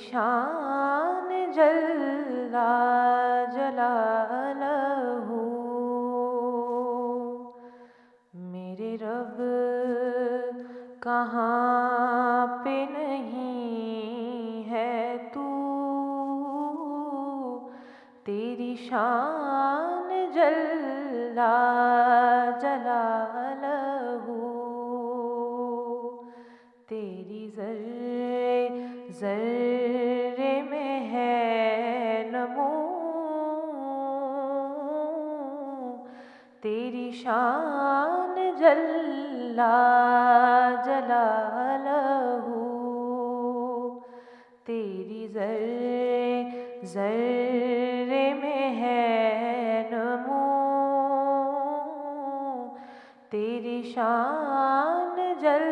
شان جل جلالہ، میرے رب کہاں پہ نہیں ہے تو، تیری شان جل جلالہ، تیری ذرے ذرے میں ہے نمو، تیری شان جل جلالہ، تیری ذرے ذرے میں ہے نمو، تیری شان جل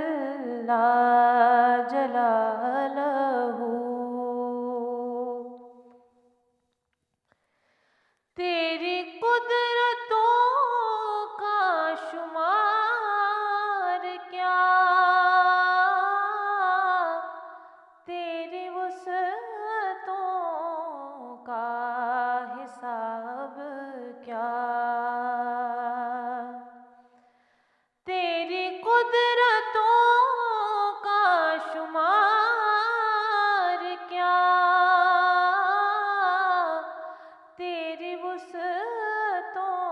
جلالہ، تیری قدرتوں کا شمار کیا، تیری وسعتوں کا حساب کیا، تیری قدرتوں کا شمار کیا، تیری وسعتوں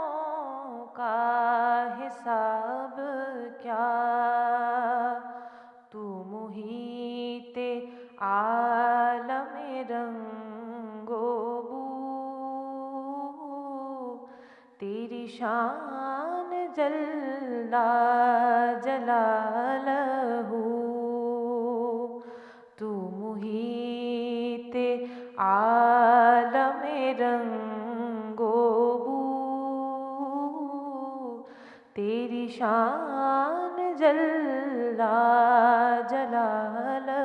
کا حساب کیا، تو محیط عالم رنگ و بو، تیری شان جل جلالہ، تو محیط عالم رنگ و بو، تیری شان جل جلالہ،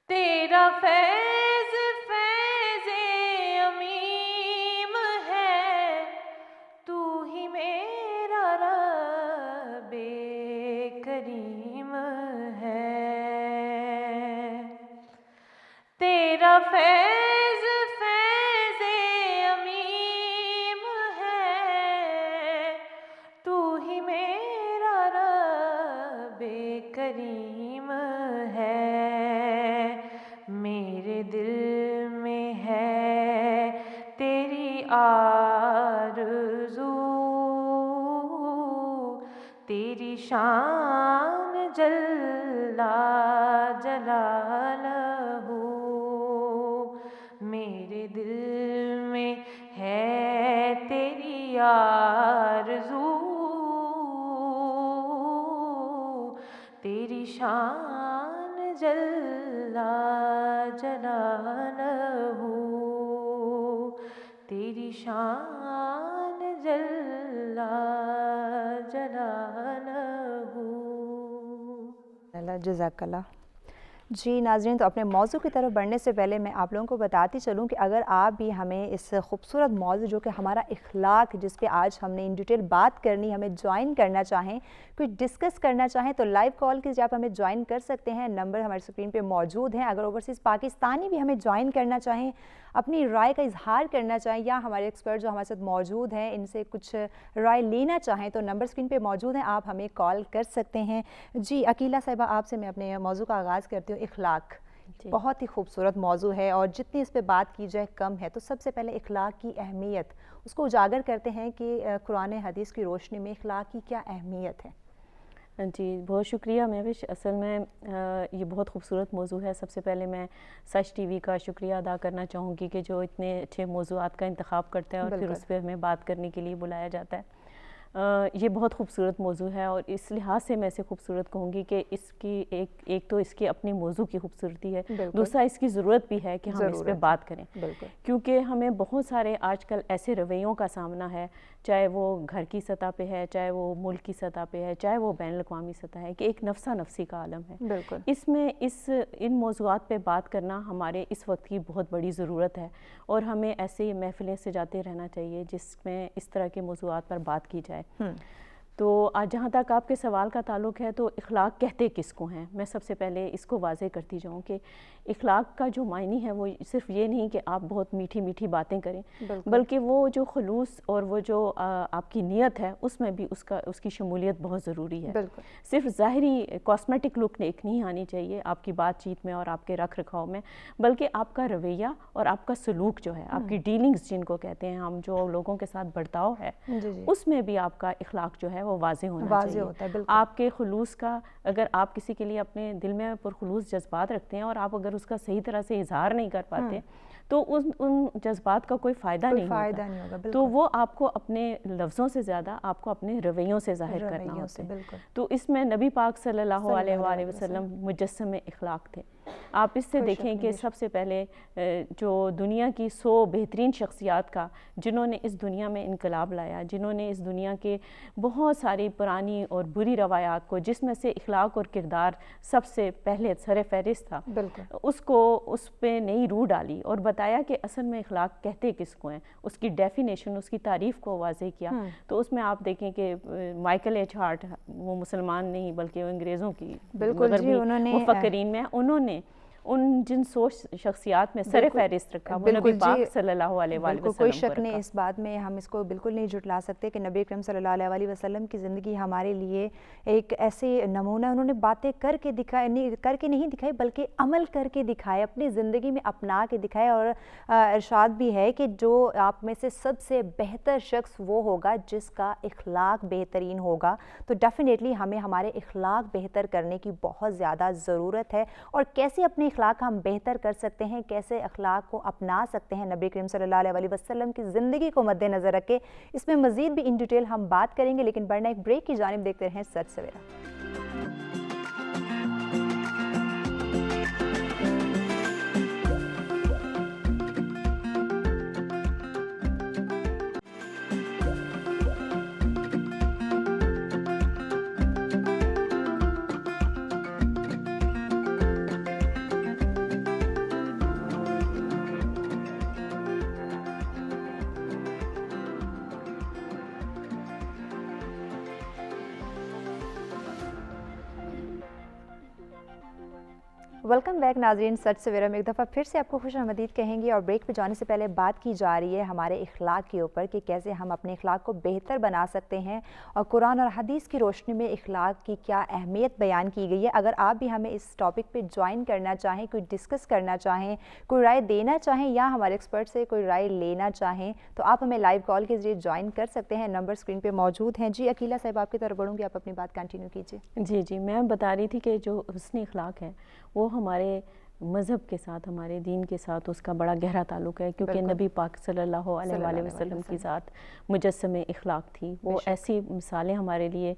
تیرا فیض فیض عمیم ہے، تو ہی میرا رب کریم ہے، تیرا فیض فیض عمیم ہے، تو ہی میرا رب کریم ہے، میرے دل میں ہے تیری آرزو، تیری شان جل جلالہ، میرے دل میں ہے تیری آرزو، تیری شان جل جلالہ، تیری شان جل جلالہ۔ جزاک اللہ۔ جی ناظرین، تو اپنے موضوع کی طرف بڑھنے سے پہلے میں آپ لوگوں کو بتاتی چلوں کہ اگر آپ بھی ہمیں اس خوبصورت موضوع جو کہ ہمارا اخلاق، جس پہ آج ہم نے ان ڈیٹیل بات کرنی، ہمیں جوائن کرنا چاہیں، کچھ ڈسکس کرنا چاہیں تو لائیو کال کیجیے، آپ ہمیں جوائن کر سکتے ہیں، نمبر ہماری اسکرین پہ موجود ہیں۔ اگر اوورسیز پاکستانی بھی ہمیں جوائن کرنا چاہیں، اپنی رائے کا اظہار کرنا چاہیں، یا ہمارے ایکسپرٹ جو ہمارے ساتھ موجود ہیں ان سے کچھ رائے لینا چاہیں تو نمبر اسکرین پہ موجود ہیں، آپ ہمیں کال کر سکتے ہیں۔ جی عقیلہ صاحبہ، آپ سے میں اپنے موضوع کا آغاز کرتی ہوں۔ اخلاق بہت ہی خوبصورت موضوع ہے اور جتنی اس پہ بات کی جائے کم ہے، تو سب سے پہلے اخلاق کی اہمیت اس کو اجاگر کرتے ہیں کہ قرآن حدیث کی روشنی میں اخلاق کی کیا اہمیت ہے۔ جی بہت شکریہ مہوش، اصل میں یہ بہت خوبصورت موضوع ہے۔ سب سے پہلے میں سچ ٹی وی کا شکریہ ادا کرنا چاہوں گی کہ جو اتنے اچھے موضوعات کا انتخاب کرتے ہیں اور پھر اس پہ ہمیں بات کرنے کے لیے بلایا جاتا ہے۔ یہ بہت خوبصورت موضوع ہے اور اس لحاظ سے میں اسے خوبصورت کہوں گی کہ اس کی ایک تو اس کی اپنی موضوع کی خوبصورتی ہے، دوسرا اس کی ضرورت بھی ہے کہ ہم اس پہ بات کریں، کیونکہ ہمیں بہت سارے آج کل ایسے رویوں کا سامنا ہے، چاہے وہ گھر کی سطح پہ ہے، چاہے وہ ملک کی سطح پہ ہے، چاہے وہ بین الاقوامی سطح ہے، کہ ایک نفسا نفسی کا عالم ہے۔ اس میں ان موضوعات پہ بات کرنا ہمارے اس وقت کی بہت بڑی ضرورت ہے، اور ہمیں ایسے محفلیں سجاتے رہنا چاہیے جس میں اس طرح کے موضوعات پر بات کی جائے۔ تو جہاں تک آپ کے سوال کا تعلق ہے، تو اخلاق کہتے کس کو ہیں، میں سب سے پہلے اس کو واضح کرتی جاؤں کہ اخلاق کا جو معنی ہے وہ صرف یہ نہیں کہ آپ بہت میٹھی میٹھی باتیں کریں، بلکہ وہ جو خلوص اور وہ جو آپ کی نیت ہے اس میں بھی اس کی شمولیت بہت ضروری ہے۔ صرف ظاہری کاسمیٹک لک ایک نہیں آنی چاہیے آپ کی بات چیت میں اور آپ کے رکھ رکھاؤ میں، بلکہ آپ کا رویہ اور آپ کا سلوک جو ہے، آپ کی ڈیلنگز جن کو کہتے ہیں ہم، جو لوگوں کے ساتھ برتاؤ ہے، اس میں بھی آپ کا اخلاق جو ہے وہ واضح ہونا چاہیے۔ آپ کے خلوص کا، اگر آپ کسی کے لیے اپنے دل میں پرخلوص جذبات رکھتے ہیں اور آپ اگر اس کا صحیح طرح سے اظہار نہیں کر پاتے تو ان جذبات کا کوئی فائدہ نہیں ہوگا، تو وہ آپ کو اپنے لفظوں سے زیادہ آپ کو اپنے رویوں سے ظاہر کرنا ہوتا ہے۔ تو اس میں نبی پاک صلی اللہ علیہ وآلہ وسلم مجسم اخلاق تھے۔ آپ اس سے دیکھیں کہ سب سے پہلے جو دنیا کی 100 بہترین شخصیات کا، جنہوں نے اس دنیا میں انقلاب لایا، جنہوں نے اس دنیا کے بہت ساری پرانی اور بری روایات کو، جس میں سے اخلاق اور کردار سب سے پہلے سر فہرست تھا، اس پہ نئی روح ڈالی اور بتایا کہ اصل میں اخلاق کہتے کس کو ہیں، اس کی ڈیفینیشن، اس کی تعریف کو واضح کیا۔ تو اس میں آپ دیکھیں کہ مائیکل ایچ ہارٹ، وہ مسلمان نہیں بلکہ وہ انگریزوں کی مغربی مفکرین میں، انہوں نے ان جن سوچ شخصیات میں سر فہرست رکھا وہ نبی پاک صلی اللہ علیہ وآلہ وسلم کو کوئی شک نہیں اس بات میں، ہم اس کو بالکل نہیں جھٹلا سکتے کہ نبی اکرم صلی اللہ علیہ وسلم کی زندگی ہمارے لیے ایک ایسے نمونہ، انہوں نے باتیں کر کے نہیں دکھائی بلکہ عمل کر کے دکھائے، اپنی زندگی میں اپنا کے دکھائے۔ اور ارشاد بھی ہے کہ جو آپ میں سے سب سے بہتر شخص وہ ہوگا جس کا اخلاق بہترین ہوگا۔ تو ڈیفینیٹلی ہمیں ہمارے اخلاق بہتر کرنے کی بہت زیادہ ضرورت ہے، اور کیسے اپنے اخلاق ہم بہتر کر سکتے ہیں، کیسے اخلاق کو اپنا سکتے ہیں نبی کریم صلی اللہ علیہ وسلم کی زندگی کو مد نظر رکھ کے، اس میں مزید بھی ان ڈیٹیل ہم بات کریں گے، لیکن بڑھنا ایک بریک کی جانب دیکھتے رہیں سچ سویرا۔ ویلکم بیک ناظرین، سچ سویرا میں ایک دفعہ پھر سے آپ کو خوش آمدید کہیں گے، اور بریک پہ جانے سے پہلے بات کی جا رہی ہے ہمارے اخلاق کے اوپر کہ کیسے ہم اپنے اخلاق کو بہتر بنا سکتے ہیں، اور قرآن اور حدیث کی روشنی میں اخلاق کی کیا اہمیت بیان کی گئی ہے۔ اگر آپ بھی ہمیں اس ٹاپک پہ جوائن کرنا چاہیں، کوئی ڈسکس کرنا چاہیں، کوئی رائے دینا چاہیں یا ہمارے ایکسپرٹ سے کوئی رائے لینا چاہیں، تو آپ ہمیں لائیو کال کے ذریعے جوائن کر سکتے ہیں، نمبر اسکرین پہ موجود ہیں۔ جی عقیلہ صاحب، آپ کی طرف بڑھوں گی، آپ اپنی بات کنٹینیو کیجیے۔ جی میں بتا رہی تھی کہ جو حسن اخلاق ہے وہ ہمارے مذہب کے ساتھ، ہمارے دین کے ساتھ اس کا بڑا گہرا تعلق ہے، کیونکہ نبی پاک صلی اللہ علیہ وآلہ وسلم کی ذات مجسم اخلاق تھی۔ وہ ایسی مثالیں ہمارے لیے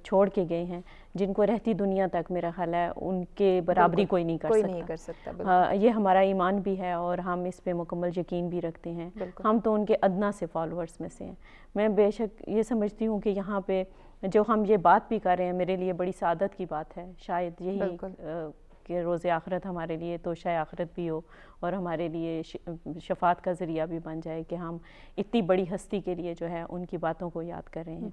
چھوڑ کے گئے ہیں جن کو رہتی دنیا تک میرا خیال ہے ان کے برابری کوئی نہیں کر سکتا۔ یہ ہمارا ایمان بھی ہے اور ہم اس پہ مکمل یقین بھی رکھتے ہیں۔ ہم تو ان کے ادنا سے فالورز میں سے ہیں۔ میں بے شک یہ سمجھتی ہوں کہ یہاں پہ جو ہم یہ بات بھی کر رہے ہیں میرے لیے بڑی سعادت کی بات ہے، شاید یہی کہ روز آخرت ہمارے لیے تو شاید آخرت بھی ہو اور ہمارے لیے شفاعت کا ذریعہ بھی بن جائے کہ ہم اتنی بڑی ہستی کے لیے جو ہے ان کی باتوں کو یاد کر رہے ہیں۔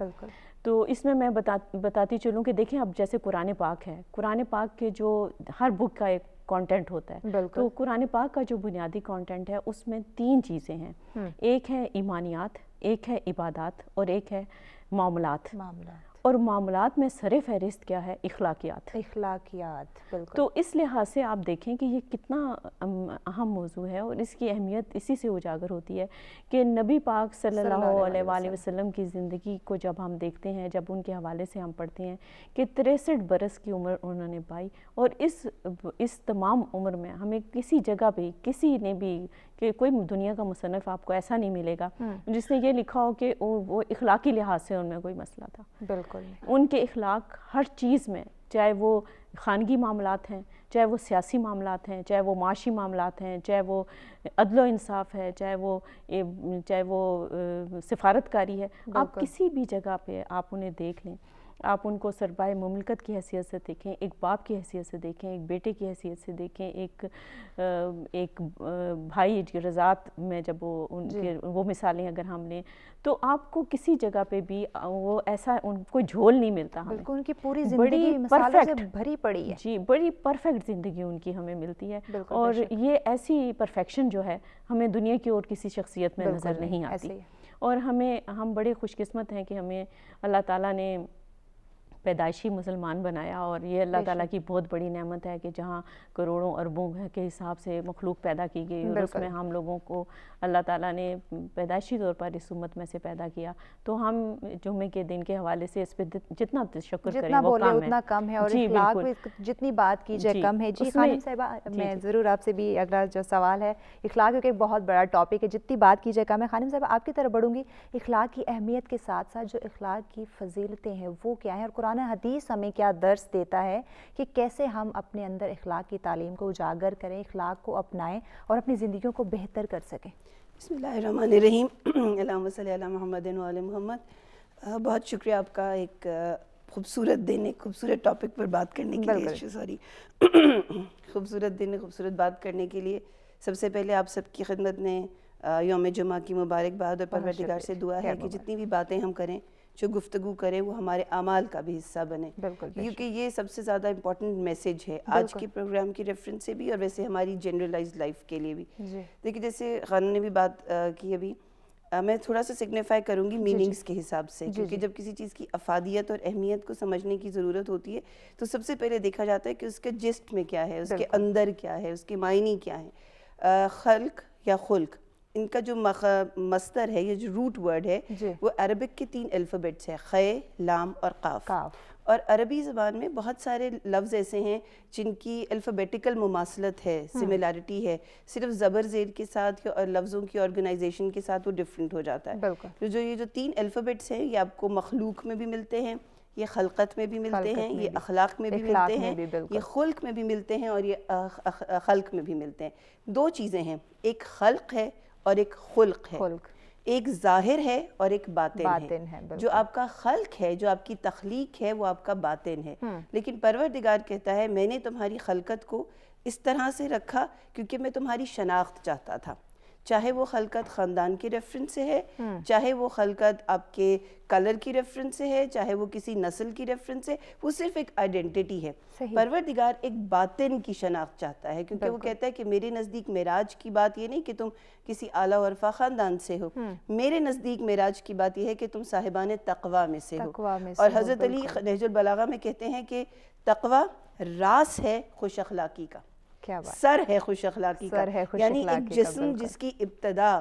تو اس میں بتاتی چلوں کہ دیکھیں اب جیسے قرآن پاک ہے، قرآن پاک کے جو ہر بک کا ایک کانٹینٹ ہوتا ہے، تو قرآن پاک کا جو بنیادی کانٹینٹ ہے اس میں 3 چیزیں ہیں، ایک ہے ایمانیات، ایک ہے عبادات اور ایک ہے معاملات۔ اور معاملات میں سر فہرست کیا ہے؟ اخلاقیات۔ بالکل۔ تو اس لحاظ سے آپ دیکھیں کہ یہ کتنا اہم موضوع ہے اور اس کی اہمیت اسی سے اجاگر ہوتی ہے کہ نبی پاک صلی اللہ علیہ وآلہ وسلم کی زندگی کو جب ہم دیکھتے ہیں، جب ان کے حوالے سے ہم پڑھتے ہیں کہ 63 برس کی عمر انہوں نے پائی، اور اس تمام عمر میں ہمیں کسی جگہ پہ کسی نے بھی کہ کوئی دنیا کا مصنف آپ کو ایسا نہیں ملے گا جس نے یہ لکھا ہو کہ وہ اخلاقی لحاظ سے ان میں کوئی مسئلہ تھا۔ بالکل، ان کے اخلاق ہر چیز میں، چاہے وہ خانگی معاملات ہیں، چاہے وہ سیاسی معاملات ہیں، چاہے وہ معاشی معاملات ہیں، چاہے وہ عدل و انصاف ہے، چاہے وہ سفارت کاری ہے، آپ کسی بھی جگہ پہ آپ انہیں دیکھ لیں آپ ان کو سربراہ مملکت کی حیثیت سے دیکھیں, ایک باپ کی حیثیت سے دیکھیں, ایک بیٹے کی حیثیت سے دیکھیں, ایک بھائی رضاعت میں جب وہ مثالیں اگر ہم لیں تو آپ کو کسی جگہ پہ بھی وہ ایسا ان کو جھول نہیں ملتا ہمیں. بالکل ان کی پوری زندگی مثالوں سے بھری پڑی ہے. جی, بڑی پرفیکٹ زندگی ان کی ہمیں ملتی ہے, اور یہ ایسی پرفیکشن جو ہے ہمیں دنیا کی اور کسی شخصیت میں نظر نہیں آتی. اور ہم بڑے خوش قسمت ہیں کہ ہمیں اللہ تعالیٰ نے پیدائشی مسلمان بنایا, اور یہ اللہ تعالیٰ کی بہت بڑی نعمت ہے کہ جہاں کروڑوں اربوں کے حساب سے مخلوق پیدا کی گئی, اور اس میں ہم لوگوں کو اللہ تعالیٰ نے پیدائشی طور پر اس امت میں سے پیدا کیا. تو ہم جمعے کے دن کے حوالے سے اس پہ جتنا شکر کریں وہ اتنا کم ہے, اور اخلاق پہ جتنی بات کی جائے کم ہے. جی خانم صاحبہ, میں ضرور آپ سے بھی اگلا جو سوال ہے, اخلاق کیونکہ ایک بہت بڑا ٹاپک ہے, جتنی بات کی جائے کم ہے. خانم صاحبہ آپ کی طرف بڑھوں گی, اخلاق کی اہمیت کے ساتھ ساتھ جو اخلاق کی فضیلتیں ہیں وہ کیا ہیں, اور قرآن حدیث ہمیں کیا درس دیتا ہے کہ کیسے ہم اپنے اندر اخلاق کی تعلیم کو اجاگر کریں, اخلاق کو اپنائیں اور اپنی زندگیوں کو بہتر کر سکیں. بسم اللہ الرحمن الرحیم. اللہم صلی علی محمد و آل محمد. بہت شکریہ آپ کا ایک خوبصورت دن, ایک خوبصورت ٹاپک پر بات کرنے کے لیے. خوبصورت دن, خوبصورت بات کرنے کے لیے سب سے پہلے آپ سب کی خدمت میں یوم جمعہ کی مبارکباد, اور پروردگار سے دعا ہے کہ جتنی بھی باتیں ہم کریں, جو گفتگو کریں, وہ ہمارے اعمال کا بھی حصہ بنے, کیونکہ یہ سب سے زیادہ امپورٹنٹ میسیج ہے آج کے پروگرام کی ریفرنس سے بھی, اور ویسے ہماری جنرلائز لائف کے لیے بھی. دیکھیں جیسے خانم نے بھی بات کی ابھی, میں تھوڑا سا سگنیفائی کروں گی میننگز کے حساب سے, کیونکہ جب کسی چیز کی افادیت اور اہمیت کو سمجھنے کی ضرورت ہوتی ہے تو سب سے پہلے دیکھا جاتا ہے کہ اس کے جسٹ میں کیا ہے, اس کے اندر کیا ہے, اس کے معنی کیا ہے. خلق یا خلق, ان کا جو مصدر ہے, یہ جو روٹ ورڈ ہے, وہ عربک کے 3 الفابیٹس ہیں, خے, لام اور قاف. اور عربی زبان میں بہت سارے لفظ ایسے ہیں جن کی الفابیٹیکل مماثلت ہے, سملیرٹی ہے, صرف زبر زیر کے ساتھ اور لفظوں کی آرگنائزیشن کے ساتھ وہ ڈیفرنٹ ہو جاتا ہے. جو یہ جو 3 الفابیٹس ہیں, یہ آپ کو مخلوق میں بھی ملتے ہیں, یہ خلقت میں بھی ملتے ہیں, یہ اخلاق میں بھی ملتے ہیں, یہ خلق میں بھی ملتے ہیں, اور یہ خلق میں بھی ملتے ہیں. 2 چیزیں ہیں, ایک خلق ہے اور ایک خلق ہے, ایک ظاہر ہے اور ایک باطن ہے. جو آپ کا خلق ہے, جو آپ کی تخلیق ہے, وہ آپ کا باطن ہے. لیکن پروردگار کہتا ہے میں نے تمہاری خلقت کو اس طرح سے رکھا کیونکہ میں تمہاری شناخت چاہتا تھا. چاہے وہ خلقت خاندان کی ریفرنس سے ہے, چاہے وہ خلقت آپ کے کلر کی ریفرنس سے ہے, چاہے وہ کسی نسل کی ریفرنس سے, وہ صرف ایک آئیڈینٹیٹی ہے. پروردگار ایک باطن کی شناخت چاہتا ہے, کیونکہ وہ کہتا ہے کہ میرے نزدیک معراج کی بات یہ نہیں کہ تم کسی اعلیٰ و عرفہ خاندان سے ہو, میرے نزدیک معراج کی بات یہ ہے کہ تم صاحبان تقویٰ میں سے ہو. اور حضرت علی نہج البلاغہ میں کہتے ہیں کہ تقویٰ راس ہے خوش اخلاقی کا, سر ہے خوش اخلاقی کا. یعنی ایک جسم جس کی ابتدا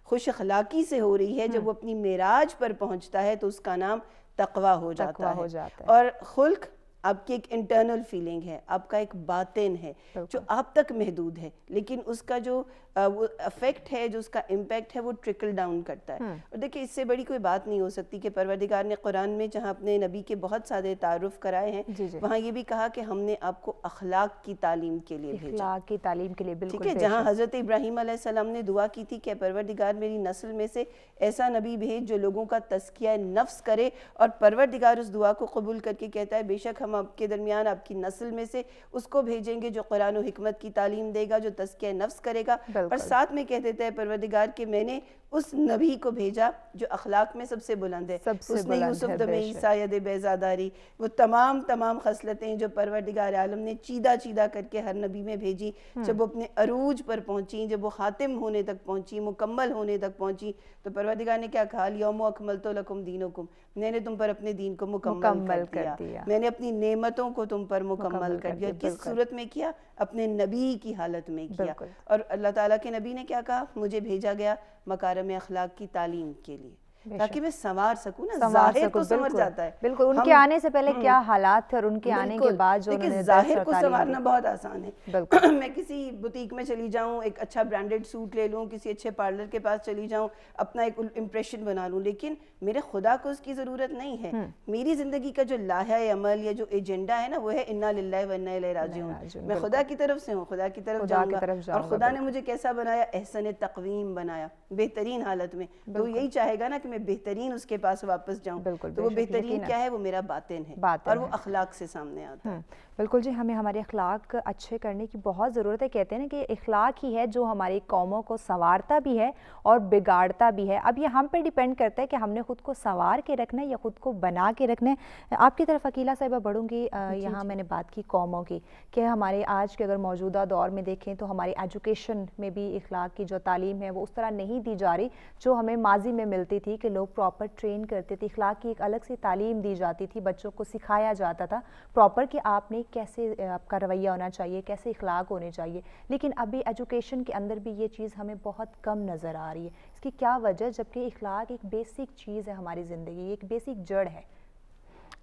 خوش اخلاقی سے ہو رہی ہے, جب وہ اپنی معراج پر پہنچتا ہے تو اس کا نام تقویٰ ہو جاتا ہے. اور خلق آپ کی ایک انٹرنل فیلنگ ہے, آپ کا ایک باطن ہے جو آپ تک محدود ہے, لیکن اس کا جو افیکٹ ہے, جو اس کا امپیکٹ ہے, وہ ٹرکل ڈاؤن کرتا ہے. اور دیکھیں اس سے بڑی کوئی بات نہیں ہو سکتی کہ پروردگار نے قرآن میں جہاں اپنے نبی کے بہت سارے تعارف کرائے ہیں, وہاں یہ بھی کہا کہ ہم نے آپ کو اخلاق کی تعلیم کے لیے بھیجا. اخلاق کی تعلیم کے لیے, بالکل. ٹھیک ہے, جہاں حضرت ابراہیم علیہ السلام نے دعا کی تھی کہ پروردگار میری نسل میں سے ایسا نبی بھیج جو لوگوں کا تزکیہ نفس کرے, اور پروردگار اس دعا کو قبول کر کے کہتا ہے بے شک ہم آپ کے درمیان آپ کی نسل میں سے اس کو بھیجیں گے جو قرآن و حکمت کی تعلیم دے گا, جو تزکیہ نفس کرے گا. اور ساتھ میں کہہ دیتا ہے پروردگار کہ میں نے اس نبی کو بھیجا جو اخلاق میں سب سے بلند ہے. اس نے یوسف دم عیسیٰ ید بیزاداری, وہ تمام خصلتیں جو پروردگار عالم نے چیدہ چیدہ کر کے ہر نبی میں بھیجی, جب وہ اپنے عروج پر پہنچی, جب وہ خاتم ہونے تک پہنچی, مکمل ہونے تک پہنچی, تو پروردگار نے کیا کہا, الیوم اکملت لکم دینکم, میں نے تم پر اپنے دین کو مکمل کر دیا, میں نے اپنی نعمتوں کو تم پر مکمل کر دیا. کس صورت میں کیا؟ اپنے نبی کی حالت میں کیا. اور اللہ تعالیٰ کے نبی نے کیا کہا, مجھے بھیجا گیا مکارم اخلاق کی تعلیم کے لیے تاکہ میں سنوار سکوں نا. ظاہر کو سنور جاتا ہے, بالکل. ان کے آنے سے پہلے کیا حالات تھے اور ان کے آنے کے بعد جو انہوں نے ظاہر کو سنوارنا بہت آسان ہے. میں کسی بوتیک میں چلی جاؤں, ایک اچھا برانڈڈ سوٹ لے لوں, کسی اچھے پارلر کے پاس چلی جاؤں, اپنا ایک امپریشن بنا لوں, لیکن میرے خدا کو اس کی ضرورت نہیں ہے. میری زندگی کا جو لائحہ عمل یا جو ایجنڈا ہے نا, وہ ہے انا للہ و انا الیہ راجعون. میں خدا کی طرف سے ہوں, خدا کی طرف جاؤں گا, اور خدا نے مجھے کیسا بنایا, احسن تقویم بنایا, بہترین حالت میں. تو یہی چاہے گا نا کہ میں بہترین اس کے پاس واپس جاؤں بالکل، تو وہ بہترین کیا ہے؟ وہ میرا باطن ہے اور وہ اخلاق سے سامنے آتا ہے. بالکل جی، ہمیں ہمارے اخلاق اچھے کرنے کی بہت ضرورت ہے. کہتے ہیں نا کہ اخلاق ہی ہے جو ہماری قوموں کو سنوارتا بھی ہے اور بگاڑتا بھی ہے. اب یہ ہم پہ ڈیپینڈ کرتا ہے کہ ہم نے خود کو سنوار کے رکھنا ہے یا خود کو بنا کے رکھنا ہے. آپ کی طرف عقیلہ صاحبہ بڑھوں گی. یہاں میں نے بات کی قوموں کی کہ ہمارے آج کے اگر موجودہ دور میں دیکھیں تو ہماری ایجوکیشن میں بھی اخلاق کی جو تعلیم ہے وہ اس طرح نہیں دی جا رہی جو ہمیں ماضی میں ملتی تھی کہ لوگ پراپر ٹرین کرتے تھے. اخلاق کی ایک الگ سی تعلیم دی جاتی تھی, بچوں کو سکھایا جاتا تھا پراپر کہ آپ نے کیسے آپ کا رویہ ہونا چاہیے, کیسے اخلاق ہونے چاہیے. لیکن ابھی ایجوکیشن کے اندر بھی یہ چیز ہمیں بہت کم نظر آ رہی ہے. اس کی کیا وجہ؟ جبکہ اخلاق ایک بیسک چیز ہے ہماری زندگی, ایک بیسک جڑ ہے.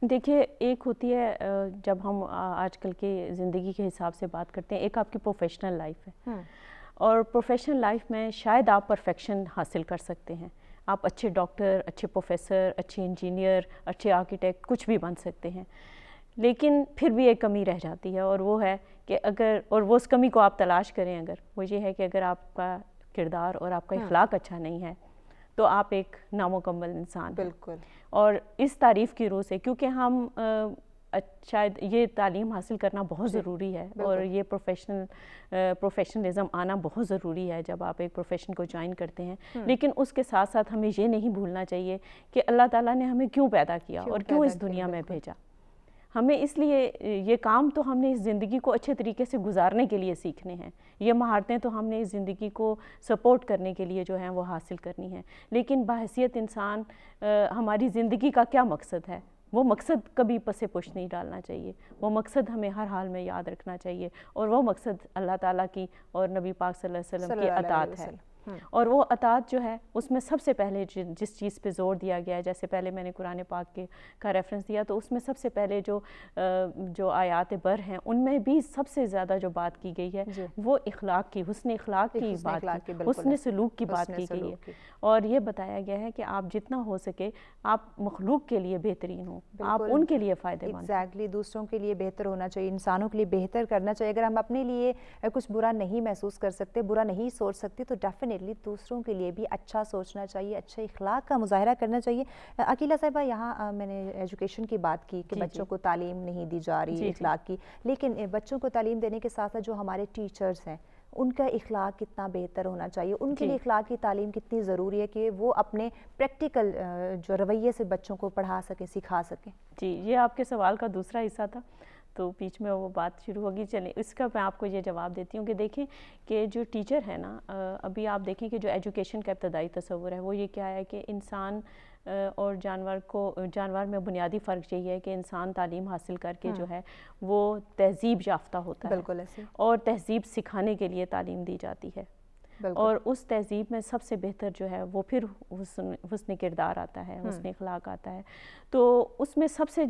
دیکھیے, ایک ہوتی ہے جب ہم آج کل کے زندگی کے حساب سے بات کرتے ہیں, ایک آپ کی پروفیشنل لائف ہے, اور پروفیشنل لائف میں شاید آپ پرفیکشن حاصل کر سکتے ہیں. آپ اچھے ڈاکٹر, اچھے پروفیسر, اچھے انجینئر, اچھے آرکیٹیکٹ, کچھ بھی بن سکتے ہیں. لیکن پھر بھی ایک کمی رہ جاتی ہے, اور وہ ہے کہ اگر, اور وہ اس کمی کو آپ تلاش کریں اگر, وہ یہ ہے کہ اگر آپ کا کردار اور آپ کا اخلاق اچھا نہیں ہے تو آپ ایک نامکمل انسان ہیں. بالکل. اور اس تعریف کی روح سے, کیونکہ ہم شاید یہ تعلیم حاصل کرنا بہت ضروری ہے, اور یہ پروفیشنلزم آنا بہت ضروری ہے جب آپ ایک پروفیشن کو جوائن کرتے ہیں. لیکن اس کے ساتھ ساتھ ہمیں یہ نہیں بھولنا چاہیے کہ اللہ تعالیٰ نے ہمیں کیوں پیدا کیا اور کیوں اس دنیا میں بھیجا. ہمیں اس لیے یہ کام تو ہم نے اس زندگی کو اچھے طریقے سے گزارنے کے لیے سیکھنے ہیں, یہ مہارتیں تو ہم نے اس زندگی کو سپورٹ کرنے کے لیے جو ہیں وہ حاصل کرنی ہیں. لیکن بحیثیت انسان ہماری زندگی کا کیا مقصد ہے, وہ مقصد کبھی پس پش نہیں ڈالنا چاہیے. وہ مقصد ہمیں ہر حال میں یاد رکھنا چاہیے, اور وہ مقصد اللہ تعالیٰ کی اور نبی پاک صلی اللہ علیہ وسلم کی اطاعت ہے. اور وہ اطاعت جو ہے اس میں سب سے پہلے جس چیز پہ زور دیا گیا ہے, جیسے پہلے میں نے قرآن پاک کا ریفرنس دیا, تو اس میں سب سے پہلے جو آیات بر ہیں ان میں بھی سب سے زیادہ جو بات کی گئی ہے وہ اخلاق کی, حسن اخلاق کی بات کی, حسن سلوک کی بات کی گئی ہے. اور یہ بتایا گیا ہے کہ آپ جتنا ہو سکے آپ مخلوق کے لیے بہترین ہوں, آپ ان کے لیے فائدہ مند. ایگزیکٹلی, دوسروں کے لیے بہتر ہونا چاہیے, انسانوں کے لیے بہتر کرنا چاہیے. اگر ہم اپنے لیے کچھ برا نہیں محسوس کر سکتے, برا نہیں سوچ سکتے, تو ڈیفینیٹلی دوسروں کے لیے بھی اچھا سوچنا چاہیے, اچھے اخلاق کا مظاہرہ کرنا چاہیے. عقیلہ صاحبہ, یہاں میں نے ایجوکیشن کی بات کی کہ بچوں کو تعلیم نہیں دی جا رہی اخلاق کی, لیکن بچوں کو تعلیم دینے کے ساتھ ساتھ جو ہمارے ٹیچرز ہیں ان کا اخلاق کتنا بہتر ہونا چاہیے, ان کے لیے اخلاق کی تعلیم کتنی ضروری ہے کہ وہ اپنے پریکٹیکل جو رویے سے بچوں کو پڑھا سکیں, سکھا سکیں. جی, یہ آپ کے سوال کا دوسرا حصہ تھا, تو بیچ میں وہ بات شروع ہوگی. چلیں اس کا میں آپ کو یہ جواب دیتی ہوں کہ دیکھیں کہ جو ٹیچر ہے نا, ابھی آپ دیکھیں کہ جو ایجوکیشن کا ابتدائی تصور ہے وہ یہ کیا ہے کہ انسان اور جانور میں بنیادی فرق یہی ہے کہ انسان تعلیم حاصل کر کے جو ہے وہ تہذیب یافتہ ہوتا ہے. بالکل ایسے. اور تہذیب سکھانے کے لیے تعلیم دی جاتی ہے. اور اس تہذیب میں سب سے بہتر جو ہے وہ پھر حسن کردار آتا ہے, حسن اخلاق آتا ہے. تو اس میں سب سے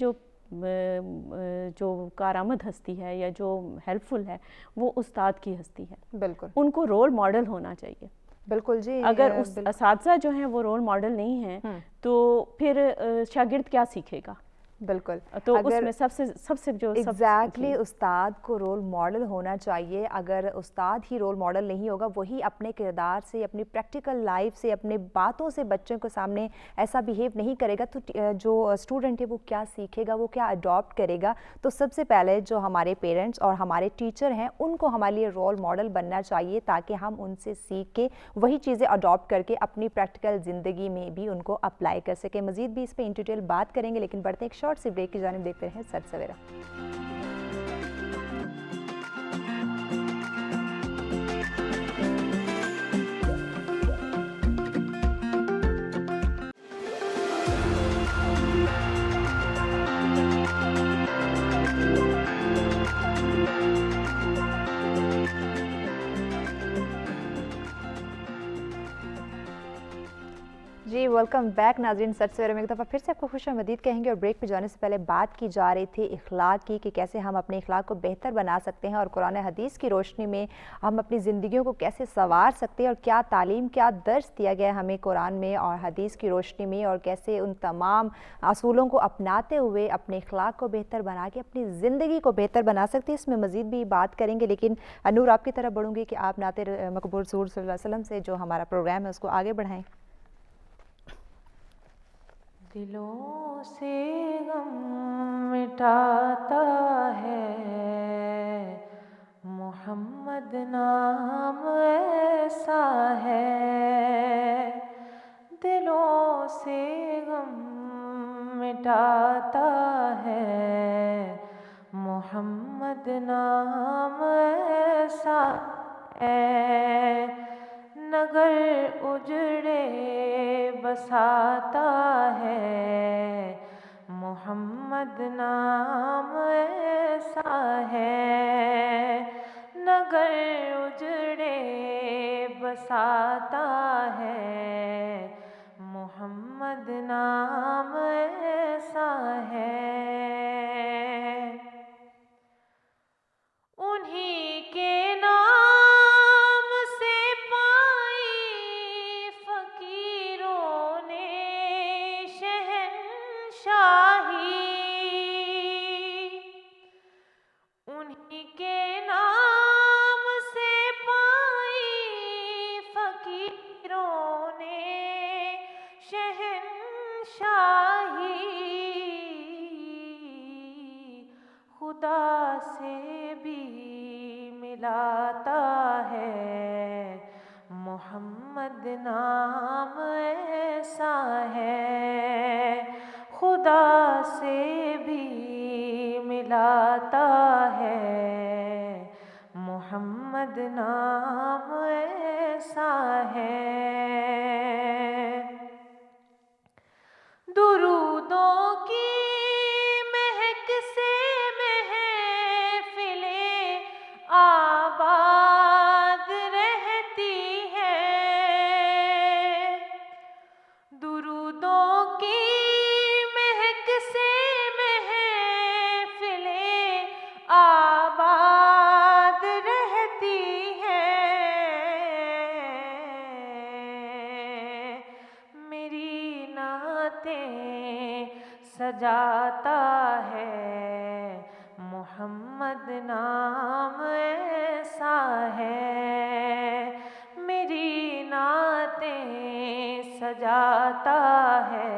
جو کارآمد ہستی ہے یا جو ہیلپ فل ہے وہ استاد کی ہستی ہے. بالکل. ان کو رول ماڈل ہونا چاہیے. بالکل جی. اگر اساتذہ جو ہیں وہ رول ماڈل نہیں ہیں تو پھر شاگرد کیا سیکھے گا. بالکل. تو اس میں سب سے جو ایگزیکٹلی استاد کو رول ماڈل ہونا چاہیے. اگر استاد ہی رول ماڈل نہیں ہوگا, وہی اپنے کردار سے, اپنی پریکٹیکل لائف سے, اپنے باتوں سے بچوں کے سامنے ایسا بیہیو نہیں کرے گا, تو جو اسٹوڈنٹ ہے وہ کیا سیکھے گا, وہ کیا اڈاپٹ کرے گا. تو سب سے پہلے جو ہمارے پیرنٹس اور ہمارے ٹیچر ہیں ان کو ہمارے لیے رول ماڈل بننا چاہیے, تاکہ ہم ان سے سیکھ کے وہی چیزیں اڈاپٹ کر کے اپنی پریکٹیکل زندگی میں بھی ان کو اپلائی کر سکیں. مزید بھی اس پہ ان ڈیٹیل بات کریں گے, لیکن بڑھتے ایک شارٹ سی بریک کی جانب دیکھتے ہیں سچ سویرا. جی ویلکم بیک ناظرین. سچ سویرے میں ایک دفعہ پھر سے آپ کو خوش آمدید کہیں گے, اور بریک پہ جانے سے پہلے بات کی جا رہی تھی اخلاق کی کہ کیسے ہم اپنے اخلاق کو بہتر بنا سکتے ہیں, اور قرآن حدیث کی روشنی میں ہم اپنی زندگیوں کو کیسے سنوار سکتے ہیں, اور کیا تعلیم, کیا درس دیا گیا ہے ہمیں قرآن میں اور حدیث کی روشنی میں, اور کیسے ان تمام اصولوں کو اپناتے ہوئے اپنے اخلاق کو بہتر بنا کے اپنی زندگی کو بہتر بنا سکتے ہیں. اس میں مزید بھی بات کریں گے, لیکن نور آپ کی طرف بڑھوں گی کہ آپ نعت مقبول حضور صلی اللہ علیہ وسلم سے جو ہمارا پروگرام ہے اس کو آگے بڑھائیں. دلوں سے غم مٹاتا ہے محمد نام ایسا ہے، دلوں سے غم مٹاتا ہے محمد نام ایسا ہے، نگر اجڑے بساتا ہے محمد نام ایسا ہے، نگر اجڑے بساتا ہے محمد نام ایسا ہے، انہی کے نام سے پائی فقیروں نے شہنشاہی، انہی کے نام سے پائی فقیروں نے شہنشاہی، خدا سے بھی ملاتا ہے محمد نام ایسا ہے، خدا سے بھی ملاتا ہے محمد نام ایسا ہے، درودوں کی مہک سے محفلیں آباد رہتی ہیں، درودوں کی مہک سے محفلیں آباد رہتی ہیں، میری نعتیں سجاتا ہے محمد نام ایسا ہے، میری نعتیں سجاتا ہے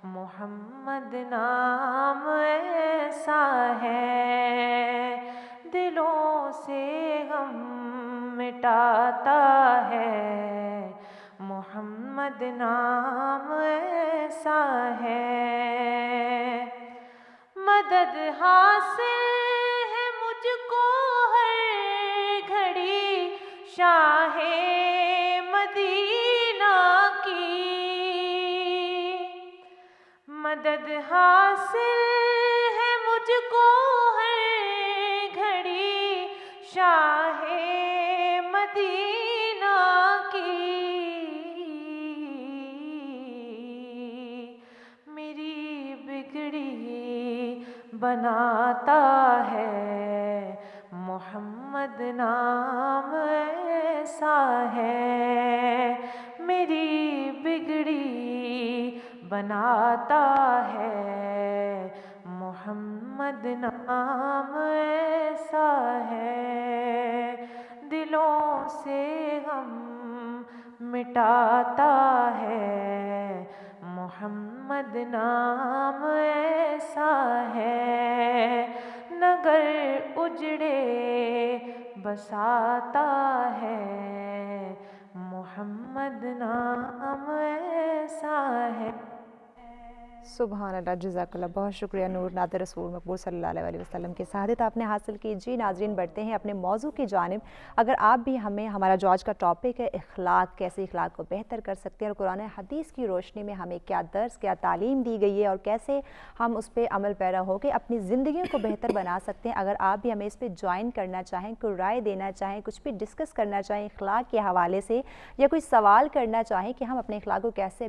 محمد نام ایسا ہے، دلوں سے غم مٹاتا ہے محمد نام ایسا ہے، مدد حاصل ہے مجھ کو ہر گھڑی شاہ مدینہ کی، مدد حاصل ہے مجھ کو ہر گھڑی شاہ مدینہ کی، میری بگڑی بناتا ہے محمد نام ایسا ہے، میری بگڑی بناتا ہے محمد نام ایسا ہے، دلوں سے غم مٹاتا ہے محمد نام ایسا ہے، نگر اجڑے بساتا ہے محمد نام ایسا ہے۔ سبحان اللہ، جزاک اللہ، بہت شکریہ نور نعت رسول مقبول صلی اللہ علیہ وسلم کی سعادت آپ نے حاصل کی۔ جی ناظرین، بڑھتے ہیں اپنے موضوع کی جانب۔ اگر آپ بھی ہمیں، ہمارا جو آج کا ٹاپک ہے اخلاق، کیسے اخلاق کو بہتر کر سکتے ہیں اور قرآن حدیث کی روشنی میں ہمیں کیا درس، کیا تعلیم دی گئی ہے اور کیسے ہم اس پہ عمل پیرا ہو کے اپنی زندگیوں کو بہتر بنا سکتے ہیں، اگر آپ بھی ہمیں اس پہ جوائن کرنا چاہیں، کوئی رائے دینا چاہیں، کچھ بھی ڈسکس کرنا چاہیں اخلاق کے حوالے سے، یا کوئی سوال کرنا چاہیں کہ ہم اپنے اخلاق کو کیسے